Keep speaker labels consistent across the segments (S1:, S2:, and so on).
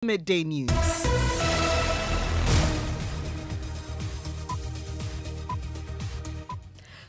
S1: Midday News.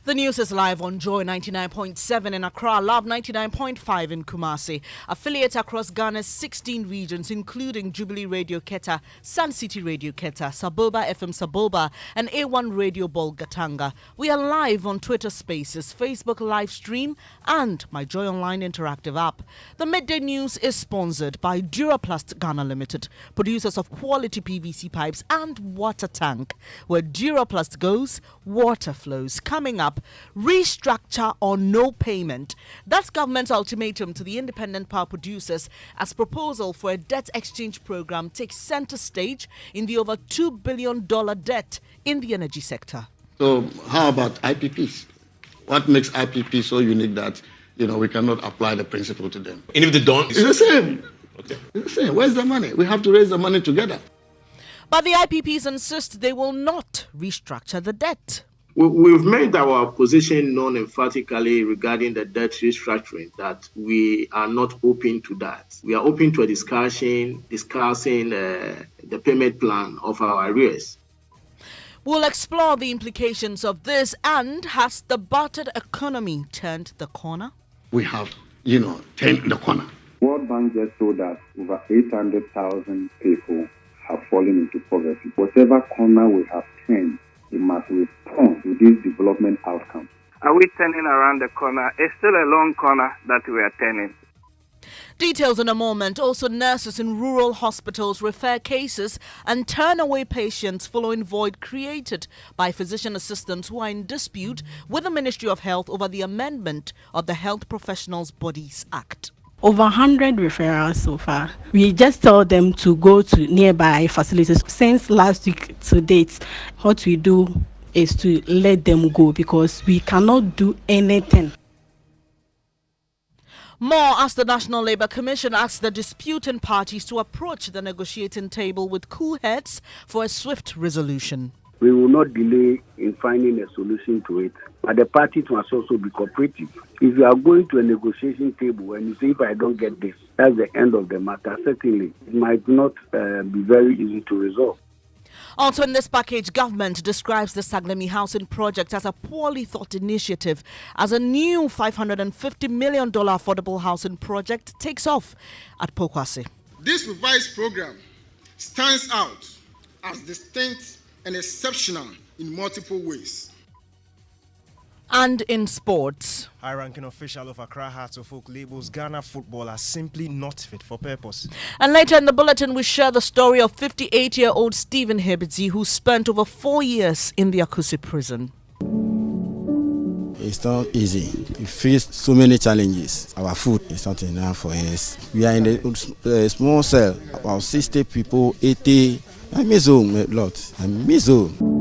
S1: The news is live on Joy 99.7 in Accra, Love 99.5 in Kumasi. Affiliates across Ghana's 16 regions, including Jubilee Radio Keta, Sun City Radio Keta, Saboba FM Saboba, and A1 Radio Bolgatanga. We are live on Twitter Spaces, Facebook live stream, and my Joy Online interactive app. The Midday News is sponsored by Duraplast Ghana Limited, producers of quality PVC pipes and water tank. Where Duraplast goes, water flows. Coming up, restructure or no payment. That's government's ultimatum to the independent power producers as proposal for a debt exchange program takes center stage in the over $2 billion debt in the energy sector.
S2: So how about IPPs? What makes IPP so unique that we cannot apply the principle to them?
S3: And if they don't,
S2: it's the same.
S3: Okay.
S2: It's the same. Where's the money? We have to raise the money together.
S1: But the IPPs insist they will not restructure the debt.
S4: We've made our position known emphatically regarding the debt restructuring, that we are not open to that. We are open to a discussing the payment plan of our arrears.
S1: We'll explore the implications of this, and has the battered economy turned the corner?
S2: We have, turned the corner.
S5: World Bank just told us over 800,000 people have fallen into poverty. Whatever corner we have turned, it must respond to these development outcomes.
S6: Are we turning around the corner? It's still a long corner that we are turning.
S1: Details in a moment. Also, nurses in rural hospitals refer cases and turn away patients following void created by physician assistants who are in dispute with the Ministry of Health over the amendment of the Health Professionals Bodies Act.
S7: Over 100 referrals so far. We just tell them to go to nearby facilities. Since last week to date, what we do is to let them go because we cannot do anything.
S1: More as the National Labour Commission asks the disputing parties to approach the negotiating table with cool heads for a swift resolution.
S8: We will not delay in finding a solution to it. But the parties must also be cooperative. If you are going to a negotiation table and you say, if I don't get this, that's the end of the matter, certainly it might not be very easy to resolve.
S1: Also in this package, government describes the Saglemi housing project as a poorly thought initiative as a new $550 million affordable housing project takes off at Pokwase.
S9: This revised program stands out as distinct and exceptional in multiple ways.
S1: And in sports,
S10: high-ranking official of Accra Hearts of Oak labels Ghana football as simply not fit for purpose.
S1: And later in the bulletin, we share the story of 58-year-old Stephen Hebedzi, who spent over 4 years in the Akusi prison.
S11: It's not easy. We face so many challenges. Our food is not enough for us. We are in a small cell, about 60 people, 80. I miss home a lot. I miss home.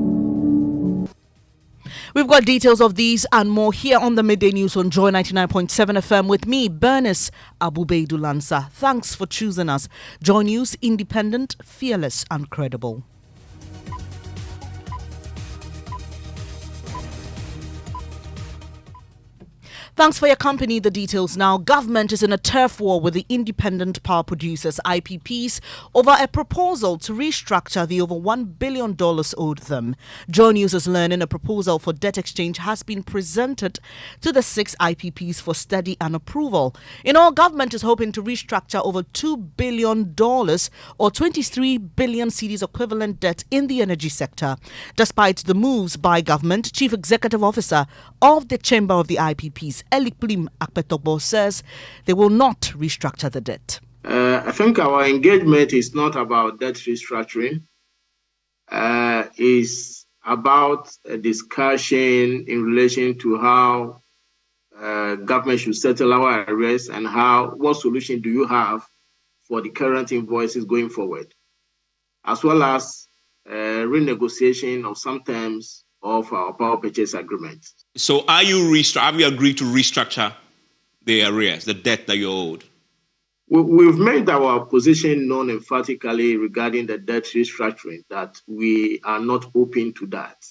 S1: We've got details of these and more here on the Midday News on Joy 99.7 FM with me, Bernice Abubeidulansa. Thanks for choosing us. Joy News, independent, fearless and credible. Thanks for your company. The details now. Government is in a turf war with the independent power producers, IPPs, over a proposal to restructure the over $1 billion owed them. Joy News is learning a proposal for debt exchange has been presented to the 6 IPPs for study and approval. In all, government is hoping to restructure over $2 billion or 23 billion cedis equivalent debt in the energy sector. Despite the moves by government, Chief Executive Officer of the Chamber of the IPPs, Elikplim Akpetobo, says they will not restructure the debt.
S4: I think our engagement is not about debt restructuring. It's about a discussion in relation to how government should settle our arrears and what solution do you have for the current invoices going forward, as well as renegotiation of some terms of our power purchase agreement.
S3: So have you agreed to restructure the arrears, the debt that you owed?
S4: We've made our position known emphatically regarding the debt restructuring, that we are not open to that.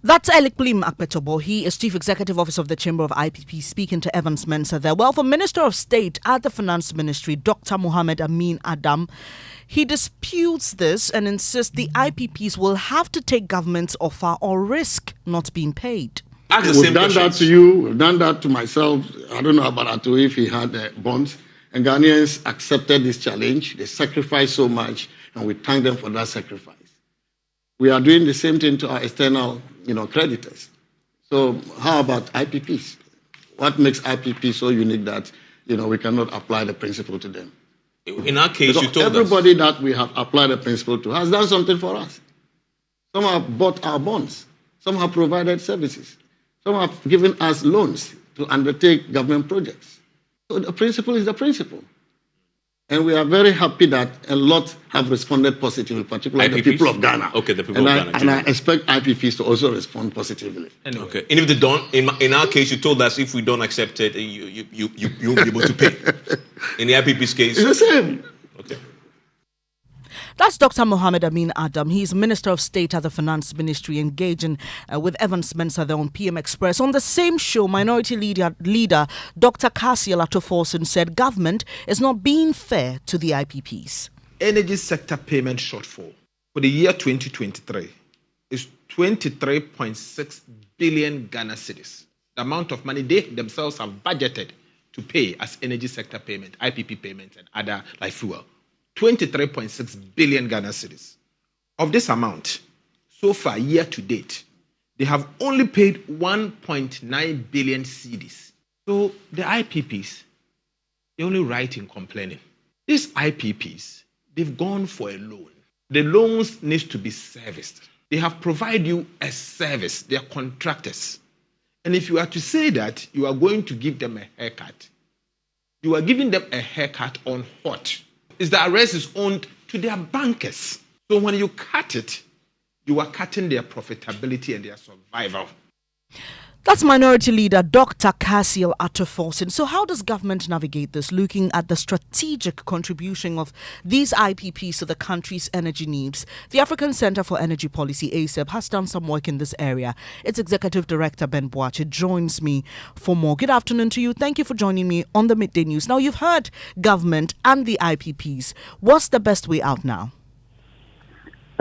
S1: That's Elikplim Akpetobo. He is Chief Executive Officer of the Chamber of IPP, speaking to Evans Mensah there. Well, for Minister of State at the Finance Ministry, Dr. Mohammed Amin Adam, he disputes this and insists the IPPs will have to take government's offer or risk not being paid.
S2: We've done that to you. We've done that to myself. I don't know about Ato if he had bonds. And Ghanaians accepted this challenge. They sacrificed so much, and we thank them for that sacrifice. We are doing the same thing to our external, creditors. So how about IPPs? What makes IPP so unique that, we cannot apply the principle to them?
S3: In our case, you told
S2: everybody that we have applied the principle to has done something for us. Some have bought our bonds. Some have provided services. Some have given us loans to undertake government projects. So the principle is the principle. And we are very happy that a lot have responded positively, particularly the people of Ghana.
S3: Okay, the people of Ghana.
S2: And I expect IPPs to also respond positively.
S3: Okay. And if they don't, in our case, you told us if we don't accept it, you won't be able to pay. In the IPP's case,
S2: it's the same.
S3: Okay.
S1: That's Dr. Mohammed Amin Adam. He's Minister of State at the Finance Ministry, engaging with Evans Mensah there on PM Express. On the same show, Minority Leader Dr. Cassiel Atoforson said government is not being fair to the IPPs.
S12: Energy sector payment shortfall for the year 2023 is 23.6 billion Ghana cedis. The amount of money they themselves have budgeted to pay as energy sector payment, IPP payments, and other like fuel. 23.6 billion Ghana cedis. Of this amount, so far, year to date, they have only paid 1.9 billion cedis. So the IPPs, they only write in complaining. These IPPs, they've gone for a loan. The loans need to be serviced. They have provided you a service. They are contractors. And if you are to say that you are going to give them a haircut, you are giving them a haircut on what? Is the arrest is owned to their bankers. So when you cut it, you are cutting their profitability and their survival.
S1: That's Minority Leader Dr. Cassiel Atoforson. So how does government navigate this, looking at the strategic contribution of these IPPs to the country's energy needs? The African Centre for Energy Policy, ACEP, has done some work in this area. Its Executive Director, Ben Boache, joins me for more. Good afternoon to you. Thank you for joining me on the Midday News. Now, you've heard government and the IPPs. What's the best way out now?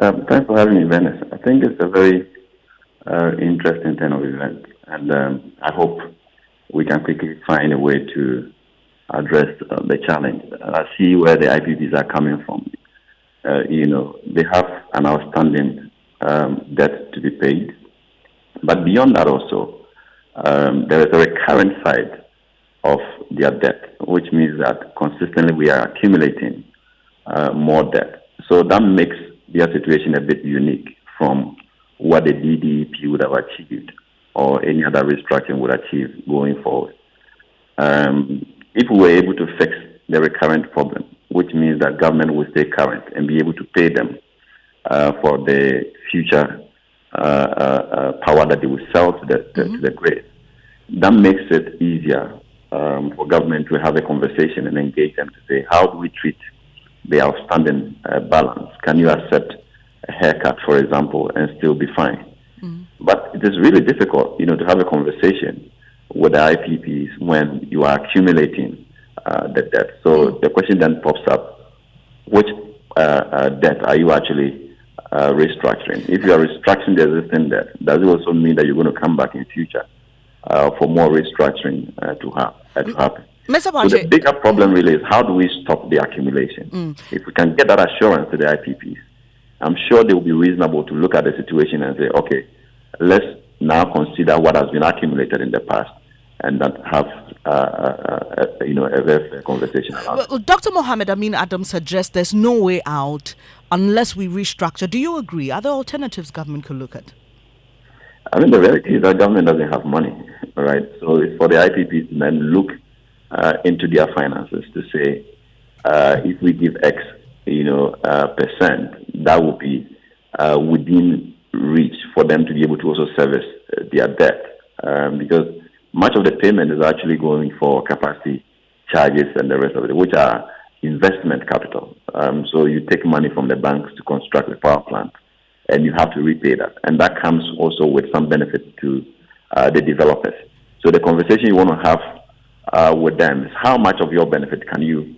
S13: Thanks for having me, Venice. I think it's a very interesting turn of events. And I hope we can quickly find a way to address the challenge. I see where the IPPs are coming from. They have an outstanding debt to be paid. But beyond that also, there is a recurrent side of their debt, which means that consistently we are accumulating more debt. So that makes their situation a bit unique from what the DDEP would have achieved or any other restructuring would achieve going forward. If we were able to fix the recurrent problem, which means that government will stay current and be able to pay them for the future power that they will sell to the grid, that makes it easier for government to have a conversation and engage them to say, how do we treat the outstanding balance? Can you accept a haircut, for example, and still be fine? But it is really difficult, to have a conversation with the IPPs when you are accumulating the debt. So the question then pops up, which debt are you actually restructuring? If you are restructuring the existing debt, does it also mean that you're going to come back in future for more restructuring to happen?
S1: Mr. Boache,
S13: so the bigger problem really is how do we stop the accumulation? If we can get that assurance to the IPPs, I'm sure they will be reasonable to look at the situation and say, okay, let's now consider what has been accumulated in the past and then have a very fair conversation around it.
S1: Well, Dr. Mohammed Amin Adam suggests there's no way out unless we restructure. Do you agree? Are there alternatives government could look at?
S13: I mean, the reality is that government doesn't have money, right? So it's for the IPPs to then look into their finances to say, if we give X, percent, that will be within reach for them to be able to also service their debt, because much of the payment is actually going for capacity charges and the rest of it, which are investment capital. So you take money from the banks to construct the power plant, and you have to repay that. And that comes also with some benefits to the developers. So the conversation you want to have with them is how much of your benefit can you,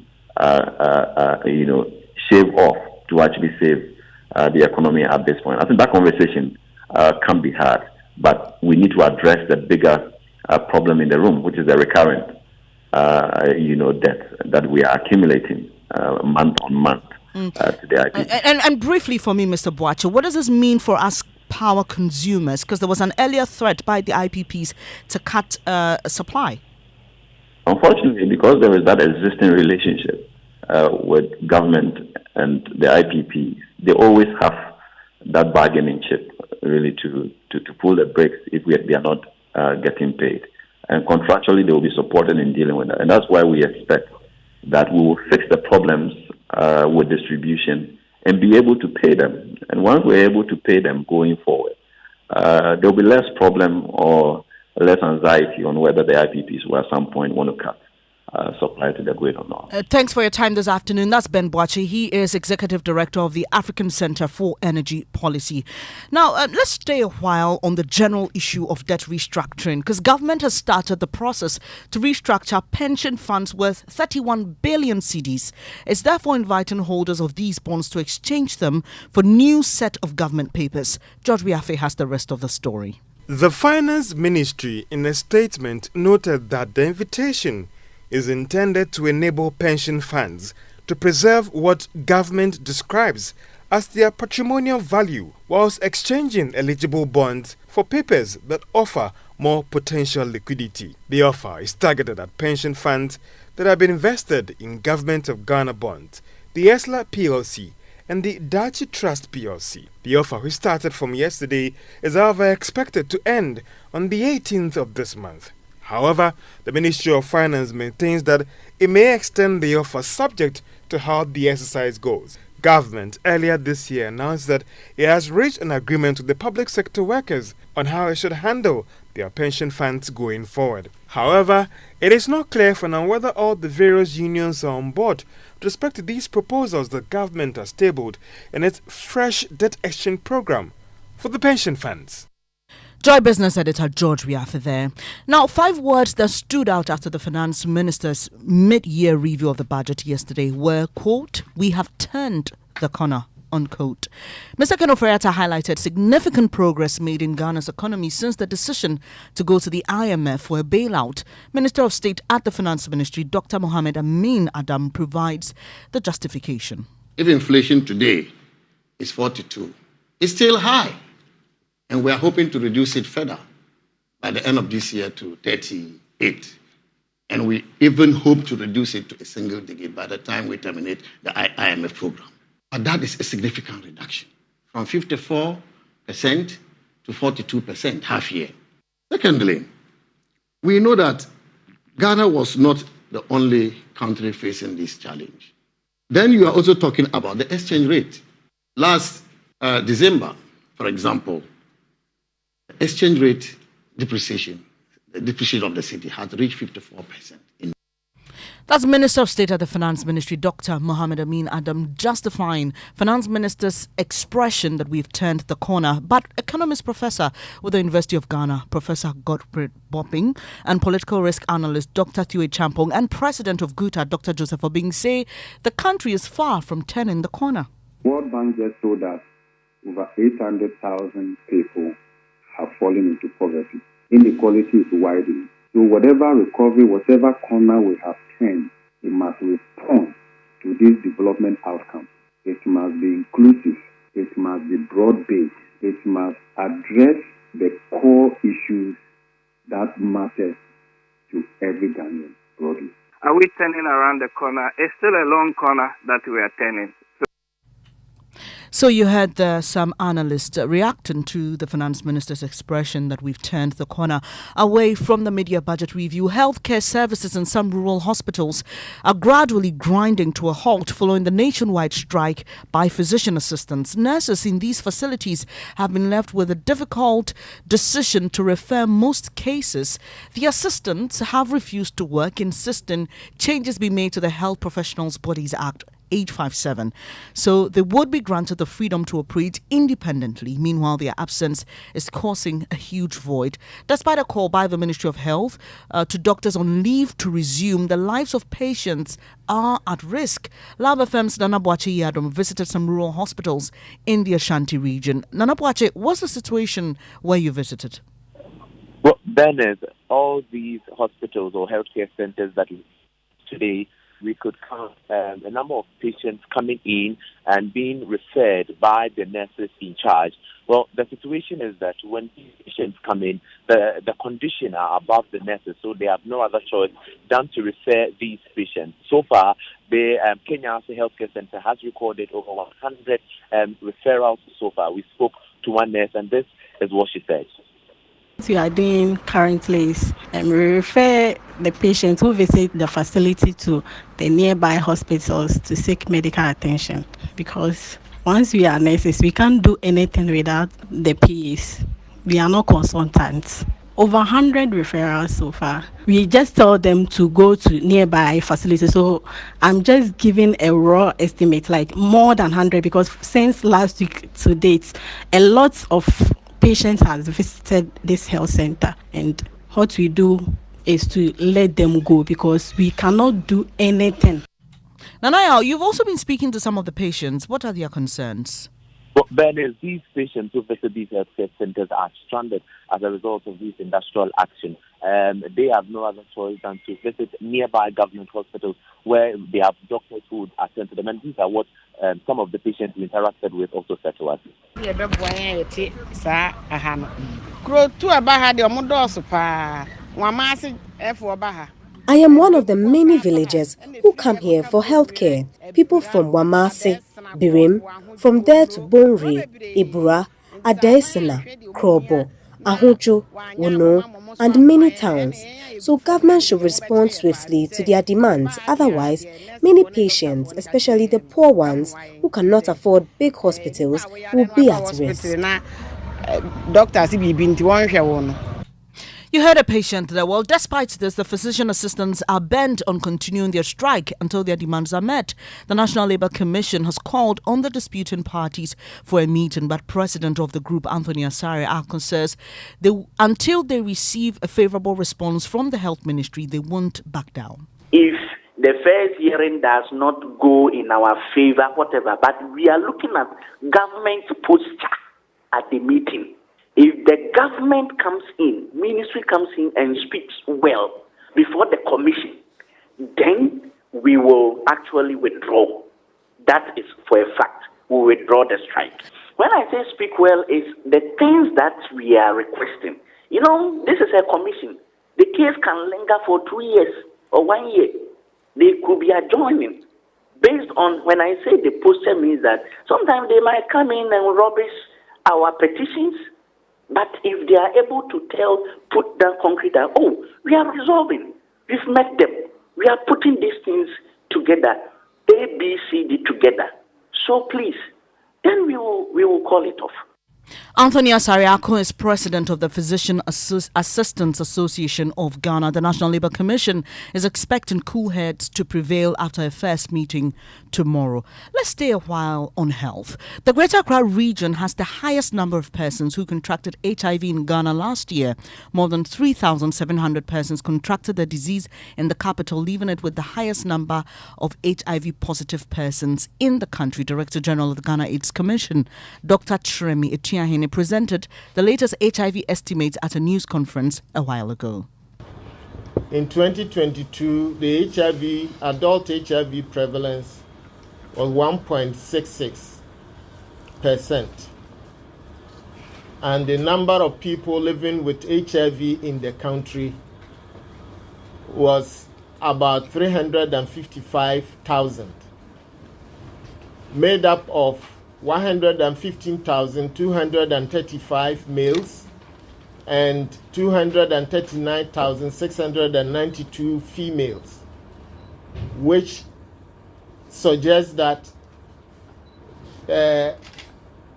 S13: shave off to actually save the economy at this point. I think that conversation can be had, but we need to address the bigger problem in the room, which is the recurrent, debt that we are accumulating month on month to the IPP.
S1: And briefly for me, Mr. Boache, what does this mean for us power consumers? Because there was an earlier threat by the IPPs to cut supply.
S13: Unfortunately, because there is that existing relationship with government and the IPPs, they always have that bargaining chip really to pull the brakes if they are not getting paid. And contractually, they will be supported in dealing with that. And that's why we expect that we will fix the problems with distribution and be able to pay them. And once we're able to pay them going forward, there will be less problem or less anxiety on whether the IPPs will at some point want to cut supply to the grid or not.
S1: Thanks for your time this afternoon. That's Ben Boache. He is Executive Director of the African Center for Energy Policy. Now, let's stay a while on the general issue of debt restructuring, because government has started the process to restructure pension funds worth 31 billion cedis. It's therefore inviting holders of these bonds to exchange them for new set of government papers. George Biafe has the rest of the story.
S14: The Finance Ministry, in a statement, noted that the invitation is intended to enable pension funds to preserve what government describes as their patrimonial value, whilst exchanging eligible bonds for papers that offer more potential liquidity. The offer is targeted at pension funds that have been invested in Government of Ghana bonds, the ESLA PLC, and the Dachi Trust PLC. The offer, which started from yesterday, is however expected to end on the 18th of this month. However, the Ministry of Finance maintains that it may extend the offer subject to how the exercise goes. Government earlier this year announced that it has reached an agreement with the public sector workers on how it should handle their pension funds going forward. However, it is not clear for now whether all the various unions are on board with respect to these proposals that government has tabled in its fresh debt exchange program for the pension funds.
S1: Joy Business Editor George Biafe there. Now, 5 words that stood out after the Finance Minister's mid-year review of the budget yesterday were, quote, "We have turned the corner," unquote. Mr. Ken Ofori-Atta highlighted significant progress made in Ghana's economy since the decision to go to the IMF for a bailout. Minister of State at the Finance Ministry, Dr. Mohamed Amin Adam, provides the justification.
S2: If inflation today is 42, it's still high. And we are hoping to reduce it further by the end of this year to 38. And we even hope to reduce it to a single digit by the time we terminate the IMF program. But that is a significant reduction from 54% to 42% half year. Secondly, we know that Ghana was not the only country facing this challenge. Then you are also talking about the exchange rate. Last December, for example, exchange rate depreciation, the depreciation of the city had reached 54%.
S1: That's Minister of State at the Finance Ministry, Dr. Mohamed Amin Adam, justifying Finance Minister's expression that we've turned the corner. But economist professor with the University of Ghana, Professor Godfrey Bopping, and political risk analyst Dr. Thue Champong, and President of GUTA, Dr. Joseph Obing, say the country is far from turning the corner.
S5: World Bank just told us over 800,000 people have fallen into poverty. Inequality is widening. So whatever recovery, whatever corner we have turned, it must respond to this development outcome. It must be inclusive. It must be broad-based. It must address the core issues that matter to every Ghanaian broadly.
S6: Are we turning around the corner? It's still a long corner that we are turning.
S1: So you had some analysts reacting to the Finance Minister's expression that we've turned the corner away from the mid-year budget review. Healthcare services in some rural hospitals are gradually grinding to a halt following the nationwide strike by physician assistants. Nurses in these facilities have been left with a difficult decision to refer most cases. The assistants have refused to work, insisting changes be made to the Health Professionals Bodies Act. 857. So they would be granted the freedom to operate independently. Meanwhile, their absence is causing a huge void. Despite a call by the Ministry of Health to doctors on leave to resume, the lives of patients are at risk. Love FM's Nana Boache Yadom visited some rural hospitals in the Ashanti region. Nana Boache, what's the situation where you visited?
S15: Well, Bernard, all these hospitals or healthcare centers that today we could count a number of patients coming in and being referred by the nurses in charge. Well, the situation is that when these patients come in, the condition are above the nurses, so they have no other choice than to refer these patients. So far, the Kenya Healthcare Center has recorded over 100 referrals so far. We spoke to one nurse, and this is what she said.
S7: What we are doing currently is we refer the patients who visit the facility to the nearby hospitals to seek medical attention, because once we are nurses, we can't do anything without the PAs. We are not consultants. Over 100 referrals so far. We just tell them to go to nearby facilities. So I'm just giving a raw estimate, like more than 100, because since last week to date, a lot of patients has visited this health center, and what we do is to let them go because we cannot do anything.
S1: Nanaya, you've also been speaking to some of the patients. What are their concerns?
S15: Well, Bernard, these patients who visit these healthcare centers are stranded as a result of this industrial action. They have no other choice than to visit nearby government hospitals where they have doctors who would attend to them. And these are what some of the patients we interacted with also said to us.
S16: I am one of the many villagers who come here for healthcare. People from Wamase, Birim, from there to Bonri, Ibura, Adaesina, Krobo, Ahujo, Wono, and many towns. So government should respond swiftly to their demands. Otherwise, many patients, especially the poor ones who cannot afford big hospitals, will be at risk.
S1: You heard a patient there. Well, despite this, the physician assistants are bent on continuing their strike until their demands are met. The National Labour Commission has called on the disputing parties for a meeting, but President of the group, Anthony Asare Akon, says until they receive a favourable response from the Health Ministry, they won't back down.
S17: If the first hearing does not go in our favour, whatever, but we are looking at government posture at the meeting. If the government comes in, ministry comes in and speaks well before the commission, then we will actually withdraw. That is for a fact. We will withdraw the strike. When I say speak well, is the things that we are requesting. You know, this is a commission. The case can linger for 2 years or 1 year. They could be adjourning. Based on, when I say the posture means that sometimes they might come in and rubbish our petitions. But if they are able to put down concrete that, oh, we are resolving, we've met them, we are putting these things together, A, B, C, D together. So please, then we will call it off.
S1: Anthony Asare Akon is president of the Physician Assistants Association of Ghana. The National Labour Commission is expecting cool heads to prevail after a first meeting tomorrow. Let's stay a while on health. The Greater Accra region has the highest number of persons who contracted HIV in Ghana last year. More than 3,700 persons contracted the disease in the capital, leaving it with the highest number of HIV-positive persons in the country. Director General of the Ghana AIDS Commission, Dr. Tremi Etiahene, presented the latest HIV estimates at a news conference a while ago.
S18: In 2022, the adult HIV prevalence was 1.66%, and the number of people living with HIV in the country was about 355,000, made up of 115,235 males and 239,692 females, which suggests that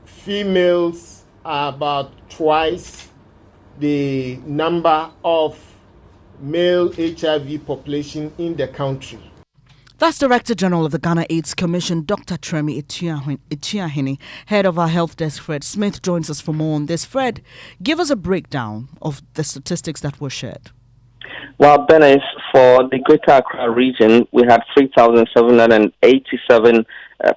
S18: females are about twice the number of male HIV population in the country.
S1: That's Director General of the Ghana AIDS Commission, Dr. Tremi Etiahini. Head of our health desk, Fred Smith, joins us for more on this. Fred, give us a breakdown of the statistics that were shared.
S19: Well, Benes, for the Greater Accra region, we had 3,787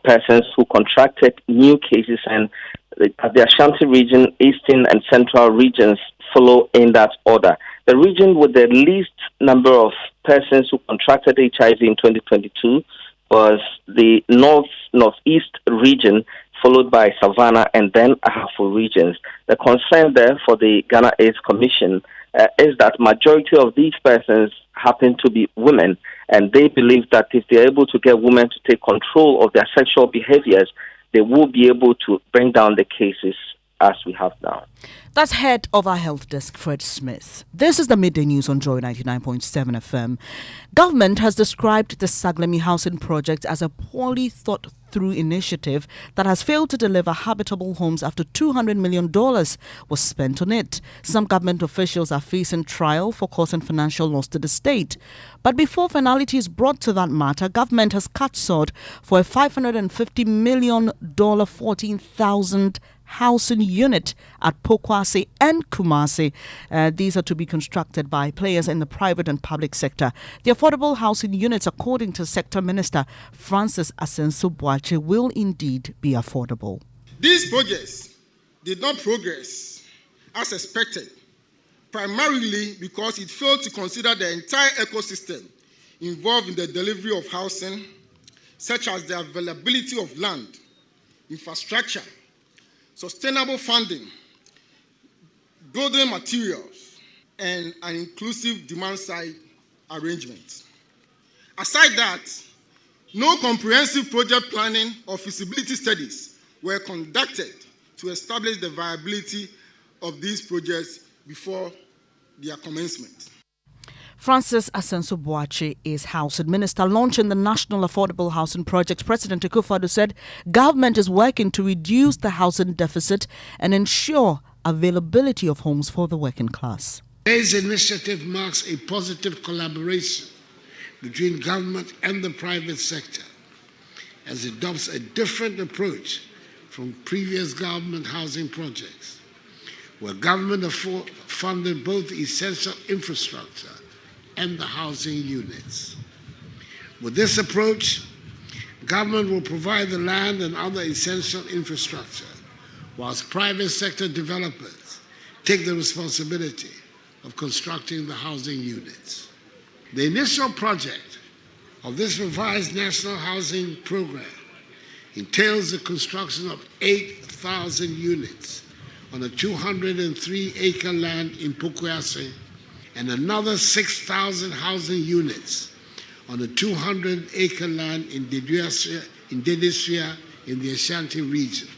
S19: persons who contracted new cases, and the Ashanti region, Eastern and Central regions follow in that order. The region with the least number of persons who contracted HIV in 2022 was the Northeast region, followed by Savannah and then Ahafo regions. The concern there for the Ghana AIDS Commission is that majority of these persons happen to be women, and they believe that if they're able to get women to take control of their sexual behaviors, they will be able to bring down the cases as we have now.
S1: That's head of our health desk, Fred Smith. This is the Midday News on Joy 99.7 FM. Government has described the Saglemi housing project as a poorly thought through initiative that has failed to deliver habitable homes after $200 million was spent on it. Some government officials are facing trial for causing financial loss to the state. But before finality is brought to that matter, government has cut sod for a $550 million 14,000 housing unit at Pokwase and Kumasi. These are to be constructed by players in the private and public sector. The affordable housing units, according to Sector Minister Francis Asenso-Boakye, will indeed be affordable.
S9: These projects did not progress as expected, primarily because it failed to consider the entire ecosystem involved in the delivery of housing, such as the availability of land, infrastructure, sustainable funding, building materials, and an inclusive demand-side arrangement. Aside that, no comprehensive project planning or feasibility studies were conducted to establish the viability of these projects before their commencement.
S1: Francis Asenso-Boakye is Housing Minister. Launching the National Affordable Housing Project, President Akufo-Addo said government is working to reduce the housing deficit and ensure availability of homes for the working class.
S20: Today's initiative marks a positive collaboration between government and the private sector as it adopts a different approach from previous government housing projects, where government funded both essential infrastructure and the housing units. With this approach, government will provide the land and other essential infrastructure, whilst private sector developers take the responsibility of constructing the housing units. The initial project of this revised national housing program entails the construction of 8,000 units on a 203-acre land in Pokwase and another 6,000 housing units on a 200-acre land in Dedisia in the Ashanti region.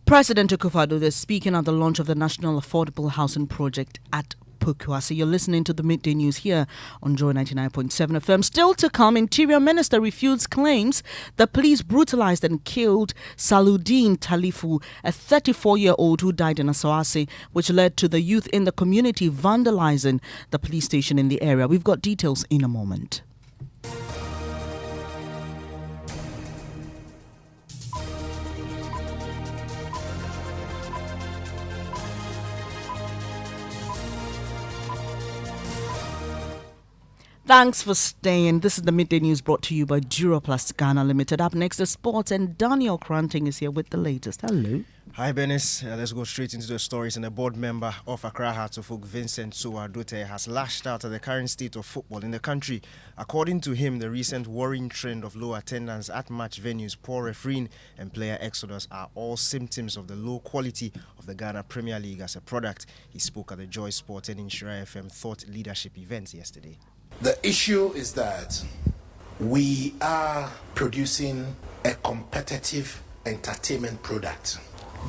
S1: President Akufo-Addo is speaking at the launch of the National Affordable Housing Project at Pokwase. You're listening to the Midday News here on Joy 99.7 FM. Still to come, Interior Minister refutes claims the police brutalized and killed Saludeen Talifu, a 34-year-old who died in Asawase, which led to the youth in the community vandalizing the police station in the area. We've got details in a moment. Thanks for staying. This is the Midday News brought to you by Duroplast Ghana Limited. Up next is sports, and Daniel Cranting is here with the latest. Hello.
S10: Hi, Benis. Let's go straight into the stories. And the board member of Accra Hearts of Oak, Vincent Sowadote, has lashed out at the current state of football in the country. According to him, the recent worrying trend of low attendance at match venues, poor refereeing, and player exodus are all symptoms of the low quality of the Ghana Premier League as a product. He spoke at the Joy Sport and Inshira FM Thought Leadership events yesterday.
S21: The issue is that we are producing a competitive entertainment product.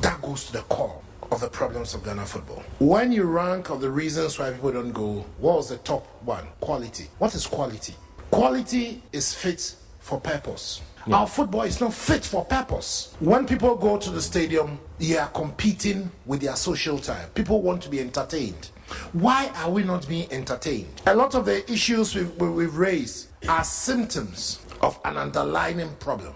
S21: That goes to the core of the problems of Ghana football. When you rank of the reasons why people don't go, what was the top one? Quality. What is quality? Quality is fit for purpose. Yeah. Our football is not fit for purpose. When people go to the stadium, they are competing with their social time. People want to be entertained. Why are we not being entertained? A lot of the issues we've raised are symptoms of an underlying problem.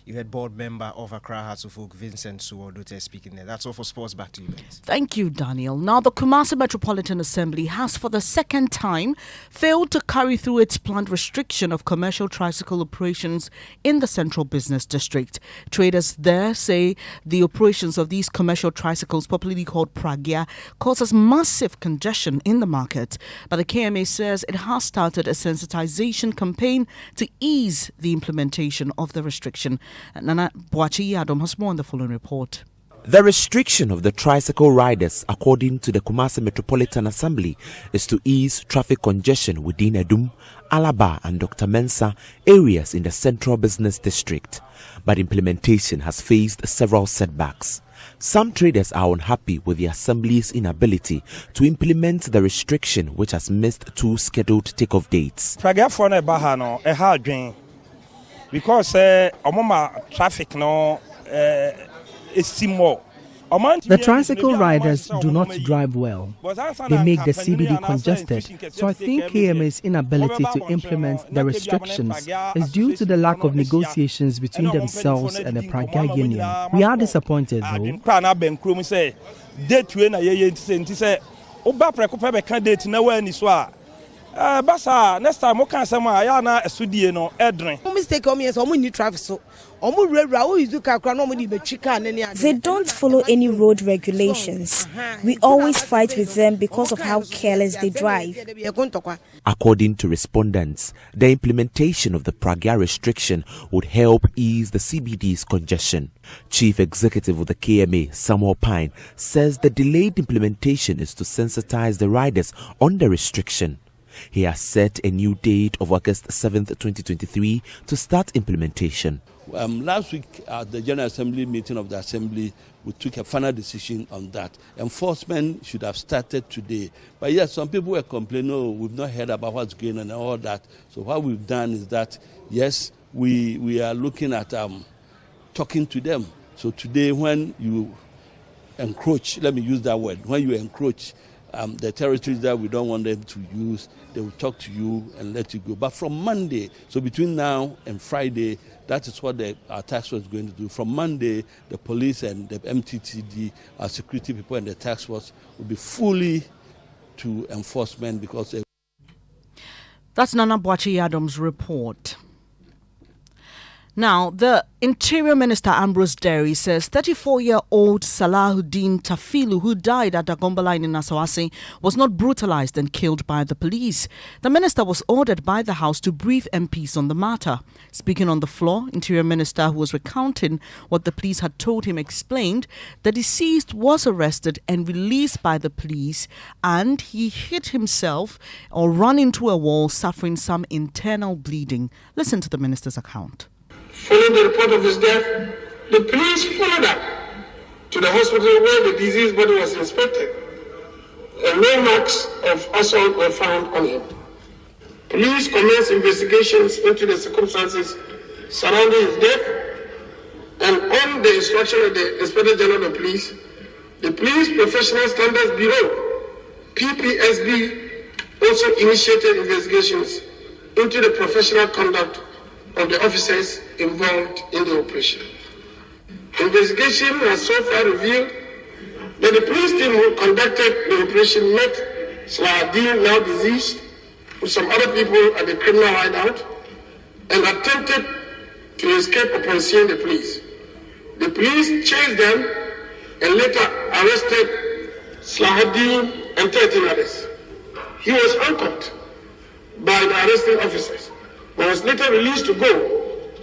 S10: You had board member of Accra Hearts of Oak, Vincent Suodote, speaking there. That's all for sports. Back to you, Dennis.
S1: Thank you, Daniel. Now, the Kumasi Metropolitan Assembly has, for the second time, failed to carry through its planned restriction of commercial tricycle operations in the Central Business District. Traders there say the operations of these commercial tricycles, popularly called pragya, causes massive congestion in the market. But the KMA says it has started a sensitization campaign to ease the implementation of the restriction. Nana Boachi Yadom has more on the following report.
S8: The restriction of the tricycle riders, according to the Kumasi Metropolitan Assembly, is to ease traffic congestion within Edum, Alaba and Dr. Mensah areas in the Central Business District. But implementation has faced several setbacks. Some traders are unhappy with the Assembly's inability to implement the restriction, which has missed 2 scheduled takeoff dates.
S22: Because traffic is more.
S23: The tricycle riders do not drive well. They make the CBD congested. So I think KMA's inability to implement the restrictions is due to the lack of negotiations between themselves and the Pragya Union. We are disappointed though.
S22: Basa next time we can say ya na esudie no edren.
S24: Mistake on me so we need traffic so they don't follow any road regulations. We always fight with them because of how careless they drive.
S8: According to respondents, the implementation of the Pragya restriction would help ease the CBD's congestion. Chief Executive of the KMA, Samuel Pine, says the delayed implementation is to sensitize the riders on the restriction. He has set a new date of August 7th, 2023 to start implementation.
S25: Last week at the General Assembly meeting of the Assembly, we took a final decision on that. Enforcement should have started today. But yes, some people were complaining, oh, we've not heard about what's going on and all that. So what we've done is that, yes, we are looking at talking to them. So today when you encroach, let me use that word, when you encroach the territories that we don't want them to use, they will talk to you and let you go. But from Monday, so between now and Friday, that is what our task force is going to do. From Monday, the police and the MTTD, our security people and the task force will be fully to enforcement because...
S1: That's Nana Boachi Yadom's report. Now, the Interior Minister Ambrose Derry says 34-year-old Salahuddin Tafilu, who died at Dagomba Line in Nasawasi, was not brutalized and killed by the police. The minister was ordered by the House to brief MPs on the matter. Speaking on the floor, Interior Minister, who was recounting what the police had told him, explained the deceased was arrested and released by the police, and he hit himself or ran into a wall, suffering some internal bleeding. Listen to the minister's account.
S26: Following the report of his death, the police followed up to the hospital where the deceased body was inspected, and no marks of assault were found on him. Police commenced investigations into the circumstances surrounding his death, and on the instruction of the Inspector General of Police, the Police Professional Standards Bureau, PPSB, also initiated investigations into the professional conduct of the officers involved in the operation. Investigation has so far revealed that the police team who conducted the operation met Salahuddin, now deceased, with some other people at the criminal hideout and attempted to escape upon seeing the police. The police chased them and later arrested Salahuddin and 13 others. He was handcuffed by the arresting officers, but was later released to go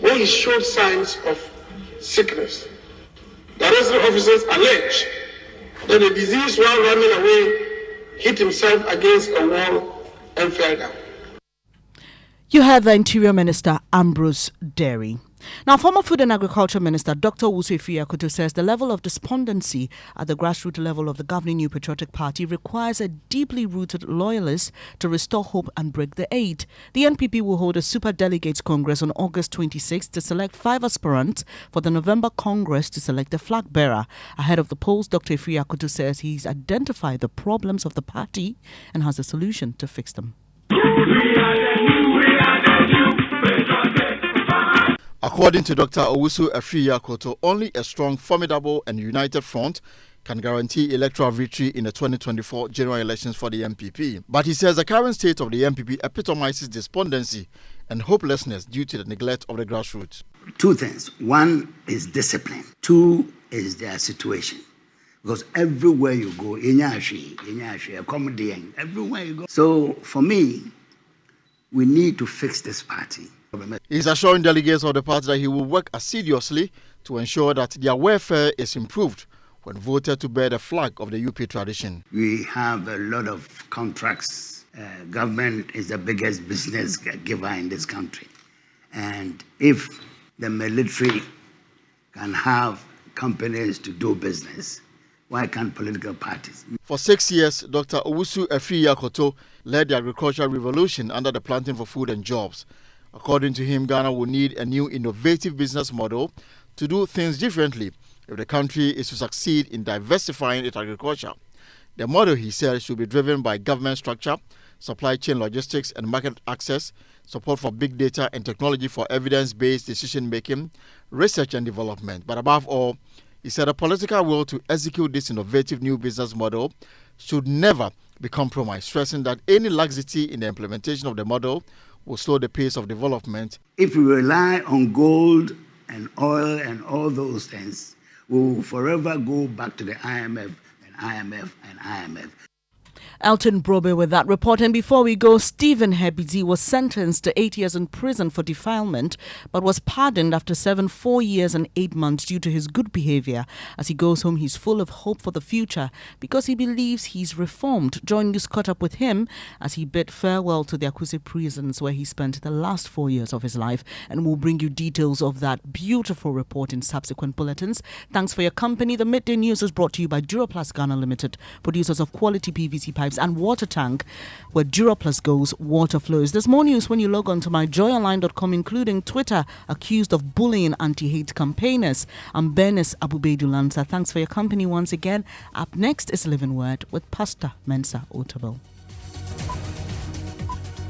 S26: when he showed signs of sickness. The arresting officers allege that the deceased, while running away, hit himself against a wall and fell down.
S1: You heard the Interior Minister Ambrose Derry. Now, former Food and Agriculture Minister Dr. Owusu Efiakoto says the level of despondency at the grassroots level of the governing New Patriotic Party requires a deeply rooted loyalist to restore hope and break the aid. The NPP will hold a Super Delegates Congress on August 26th to select 5 aspirants for the November Congress to select a flag bearer. Ahead of the polls, Dr. Efiakoto says he's identified the problems of the party and has a solution to fix them. We are the new way.
S2: According to Dr. Owusu Afriyie-Akoto, only a strong, formidable and united front can guarantee electoral victory in the 2024 general elections for the MPP. But he says the current state of the MPP epitomizes despondency and hopelessness due to the neglect of the grassroots.
S3: Two things. One is discipline. Two is their situation. Because everywhere you go, everywhere you go. So for me, we need to fix this party.
S2: He's assuring delegates of the party that he will work assiduously to ensure that their welfare is improved when voted to bear the flag of the UP tradition.
S3: We have a lot of contracts. Government is the biggest business giver in this country. And if the military can have companies to do business, why can't political parties?
S2: For 6 years, Dr. Owusu Afriyie-Akoto led the agricultural revolution under the Planting for Food and Jobs. According to him, Ghana will need a new innovative business model to do things differently if the country is to succeed in diversifying its agriculture. The model, he said, should be driven by government structure, supply chain logistics and market access, support for big data and technology for evidence-based decision-making, research and development. But above all, he said the political will to execute this innovative new business model should never be compromised, stressing that any laxity in the implementation of the model will slow the pace of development.
S3: If we rely on gold and oil and all those things, we will forever go back to the IMF and IMF and IMF.
S1: Elton Brobe with that report. And before we go, Stephen Hebidi was sentenced to 8 years in prison for defilement, but was pardoned after serving 4 years and 8 months due to his good behavior. As he goes home, he's full of hope for the future because he believes he's reformed. Joy News caught up with him as he bid farewell to the Akuse prisons where he spent the last 4 years of his life. And we'll bring you details of that beautiful report in subsequent bulletins. Thanks for your company. The Midday News is brought to you by Duraplus Ghana Limited, producers of quality PVC pipes and water tank. Where Duraplus goes, water flows. There's more news when you log on to myjoyonline.com, including Twitter accused of bullying anti-hate campaigners. I'm Bernice Abubedu-Lanza. Thanks for your company once again. Up next is Living Word with Pastor Mensa Otabil.